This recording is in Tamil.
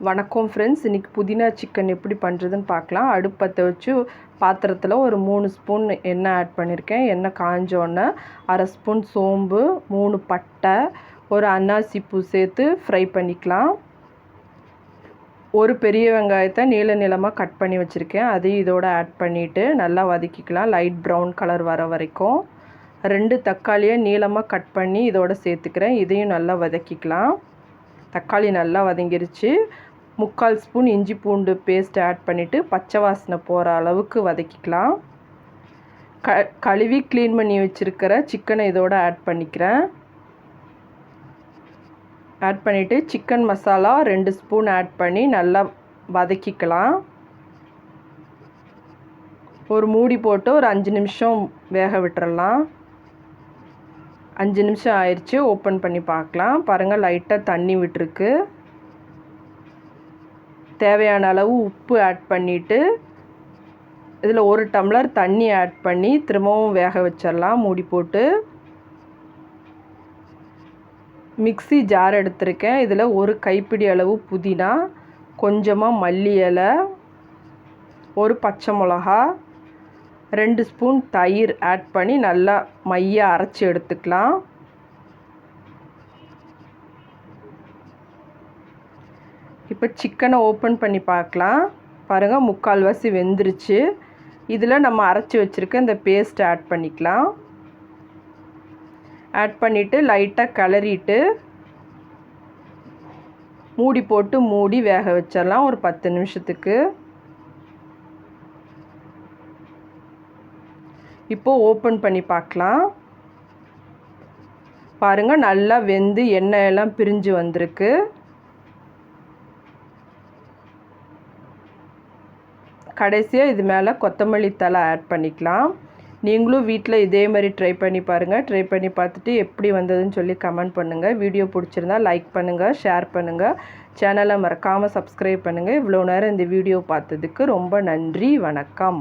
வணக்கம் ஃப்ரெண்ட்ஸ், இன்றைக்கி புதினா சிக்கன் எப்படி பண்ணுறதுன்னு பார்க்கலாம். அடுப்பு பற்ற வச்சு பாத்திரத்தில் ஒரு 3 ஸ்பூன் எண்ணெய் ஆட் பண்ணியிருக்கேன். எண்ணெய் காஞ்சோன்னே 1/2 ஸ்பூன் சோம்பு, 3 பட்டை, ஒரு அன்னாசி பூ சேர்த்து ஃப்ரை பண்ணிக்கலாம். ஒரு பெரிய வெங்காயத்தை நீளமாக கட் பண்ணி வச்சுருக்கேன், அதையும் இதோடு ஆட் பண்ணிவிட்டு நல்லா வதக்கிக்கலாம், லைட் ப்ரௌன் கலர் வர வரைக்கும். 2 தக்காளியை நீளமாக கட் பண்ணி இதோடு சேர்த்துக்கிறேன், இதையும் நல்லா வதக்கிக்கலாம். தக்காளி நல்லா வதங்கிருச்சு. 3/4 ஸ்பூன் இஞ்சி பூண்டு பேஸ்ட் ஆட் பண்ணிவிட்டு பச்சை வாசனை போகிற அளவுக்கு வதக்கிக்கலாம். கழுவி க்ளீன் பண்ணி வச்சுருக்கிற சிக்கனை இதோடு ஆட் பண்ணிக்கிறேன். ஆட் பண்ணிவிட்டு சிக்கன் மசாலா 2 ஸ்பூன் ஆட் பண்ணி நல்லா வதக்கிக்கலாம். ஒரு மூடி போட்டு ஒரு 5 நிமிஷம் வேக விட்டுறலாம். 5 நிமிஷம் ஆயிடுச்சு, ஓப்பன் பண்ணி பார்க்கலாம். பாருங்கள், லைட்டாக தண்ணி விட்டுருக்கு. தேவையான அளவு உப்பு ஆட் பண்ணிவிட்டு இதில் 1 டம்ளர் தண்ணி ஆட் பண்ணி திரும்பவும் வேக வச்சிடலாம் மூடி போட்டு. மிக்ஸி ஜார் எடுத்திருக்கேன், இதில் 1 கைப்பிடி அளவு புதினா, கொஞ்சமாக மல்லி இலை, 1 பச்சை மிளகா, 2 ஸ்பூன் தயிர் ஆட் பண்ணி நல்லா மைய அரைச்சி எடுத்துக்கலாம். இப்போ சிக்கனை ஓப்பன் பண்ணி பார்க்கலாம். பாருங்கள், 3/4 வெந்துருச்சு. இதில் நம்ம அரைச்சி வச்சுருக்க இந்த பேஸ்ட் ஆட் பண்ணிக்கலாம். ஆட் பண்ணிவிட்டு லைட்டாக கிளறிட்டு மூடி போட்டு மூடி வேக வச்சிடலாம் ஒரு 10 நிமிஷத்துக்கு. இப்போது ஓப்பன் பண்ணி பார்க்கலாம். பாருங்கள், நல்லா வெந்து எண்ணெயெல்லாம் பிரிஞ்சு வந்திருக்கு. கடைசியாக இது மேலே கொத்தமல்லி தழை ஆட் பண்ணிக்கலாம். நீங்களும் வீட்டில் இதே மாதிரி ட்ரை பண்ணி பாருங்கள். ட்ரை பண்ணி பார்த்துட்டு எப்படி வந்ததுன்னு சொல்லி கமெண்ட் பண்ணுங்கள். வீடியோ பிடிச்சிருந்தா லைக் பண்ணுங்கள், ஷேர் பண்ணுங்கள், சேனலை மறக்காமல் சப்ஸ்கிரைப் பண்ணுங்கள். இவ்வளோ நேரம் இந்த வீடியோ பார்த்ததுக்கு ரொம்ப நன்றி. வணக்கம்.